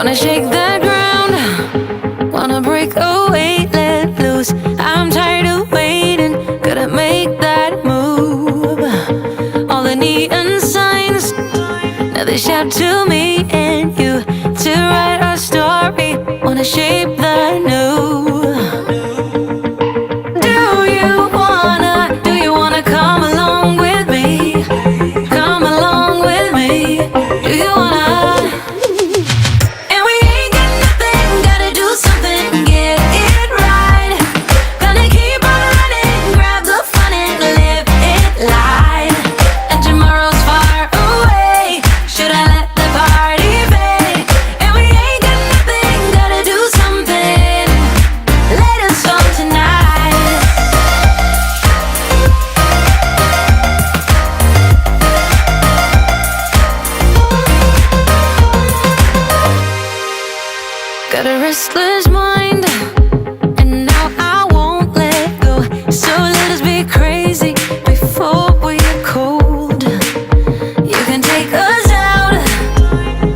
Wanna shake the ground, wanna break away, let loose. I'm tired of waiting, gotta make that move. All the neon signs, now they shout to me and you to write our story. Wanna shape the new. Do you wanna come along with me? Come along with me. Do you wanna? And we ain't got nothing, gotta do something, get it right. Gonna keep on running, grab the fun and live it light. And tomorrow's far away, should I let the party fade? And we ain't got nothing, gotta do something, let us on tonight. Got a restless mind, and now I won't let go. So let us be crazy before we are cold. You can take us out,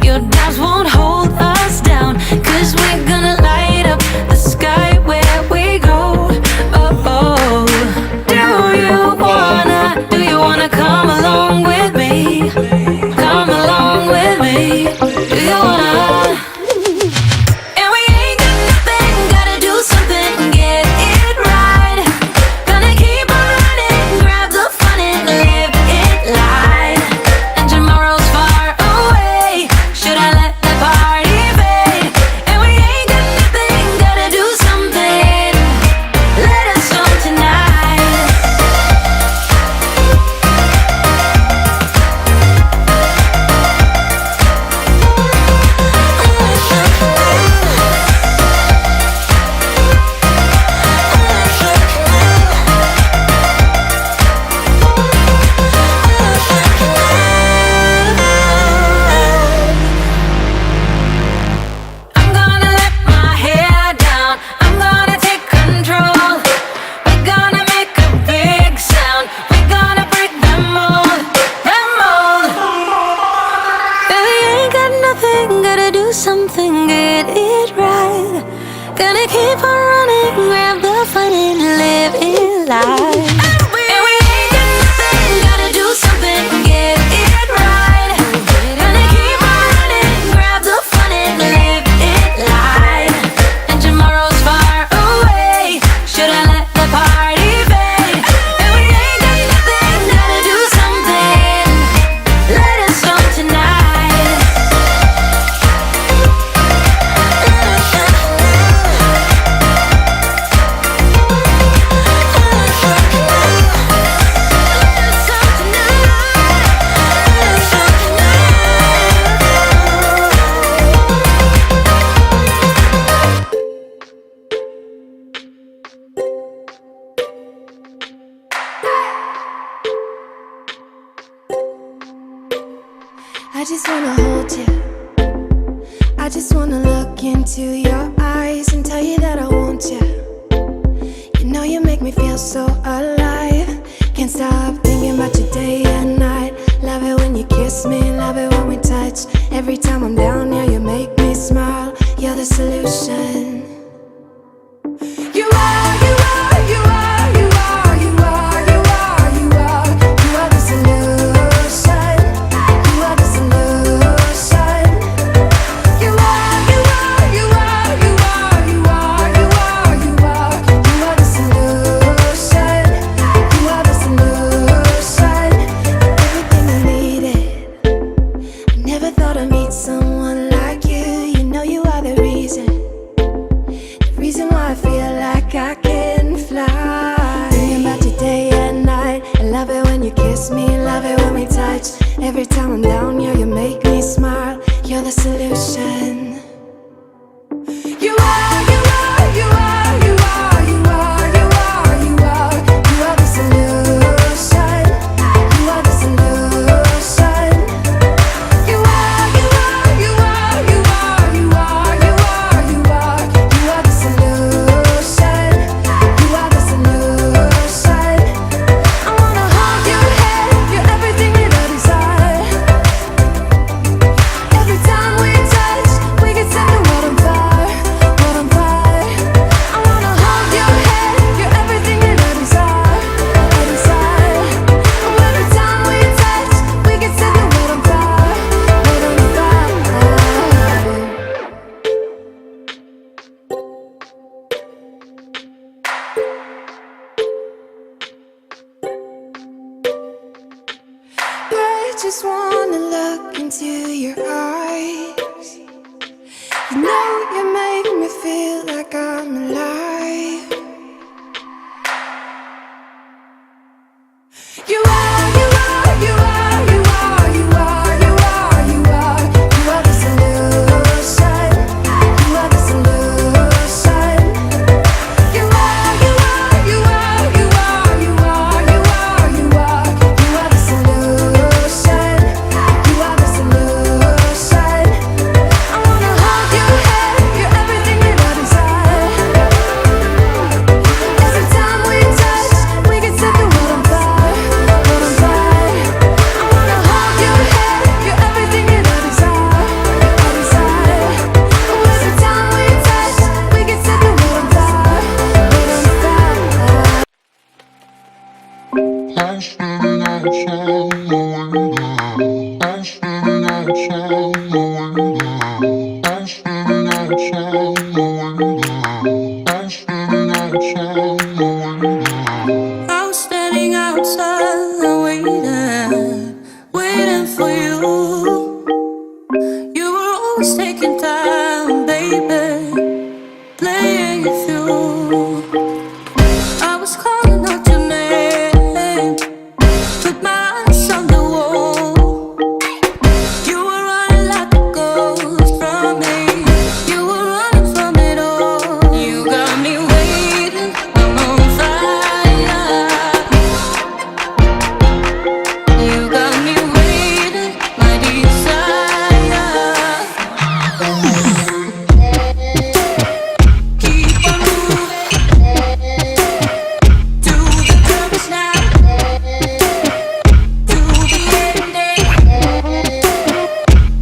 your doubts won't hold us down, 'cause we're gonna light up the sky where we go. Oh, oh. Do you wanna come along with me? Come along with me. Do you wanna? And we ain't got nothing, gotta do something, get it right. Gonna keep on running, grab the fun and live it light. And tomorrow's far away, should I let the party fade? And we ain't got nothing, gotta do something, let us on tonight. I'm gonna let my hair down, I'm gonna take control. We're gonna make a big sound, we're gonna break the mold, the mold. Baby, ain't got nothing, gotta do something, get it right. Gonna keep on running, grab the fun and live it life. And we ain't got nothing, gotta do something, get it right. Gonna keep on running, grab the fun and live it light. And tomorrow's far away, should I let the party fade? And we ain't got nothing, gotta do something, let us on tonight. I just wanna hold you. I just wanna look into your eyes and tell you that I want you. You know you make me feel so alive. Can't stop thinking about you day and night. Love it when you kiss me, love it when we touch. Every time I'm down, yeah, you make me smile. You're the solution. You are, you are, you are, you are, you are, you are, you are. You are the solution. You are the solution. You are, you are, you are, you are, you are, you are, you are. You are the solution. You are the solution. Everything I needed. I never thought I'd meet someone like you. You know you are the reason. The reason why I feel like I can fly. Thinking about you day and night. I love it when you kiss me, love it when we touch. Every time I'm down, yeah, you make me smile. You're the solution. You are, you are, you are, you are, you are, you are, you are. You are the solution. You are the solution. You are, you are, you are, you are, you are, you are, you are. You are the solution. You are the solution. I wanna hold your head, you're everything that I desire. Every time we touch, just wanna look into your eyes. You know you make me feel like I'm alive. You are, you are, you are, you are, you are, you are, you are. You are the solution. You are the solution. You are, you are, you are, you are, you are, you are, you are. You are the solution. You are the solution. I wanna hold your head. You're everything that I desire. Every time we touch, we can set the world on fire, world on fire. I wanna hold your head. You're everything that I desire, I desire. Every time we touch, we can set the world on fire, world on fire. I'm standing outside my window. I'm standing outside my window. I'm standing outside my window. I'm standing outside my window. I'm standing outside waiting for you. You were always taking time, baby, playing it through. I was calling out your name, put my eyes on the wall. You were running like a ghost from me. You were running from it all. You got me waiting, I'm on fire. You got me waiting, my desire. Keep on moving to the purpose now, to the ending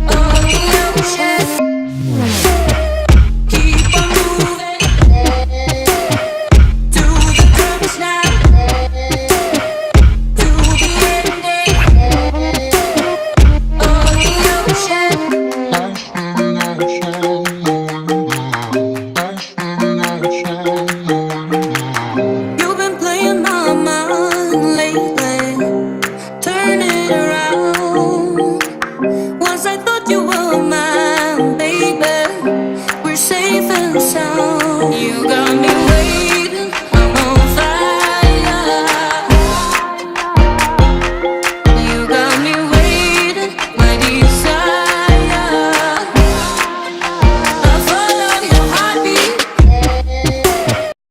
of the ocean. Keep on moving to the purpose now, to the ending of the ocean. I'm standing outside my window. I'm standing outside my window. You've been playing my mind lately, turn it around. Once I thought you were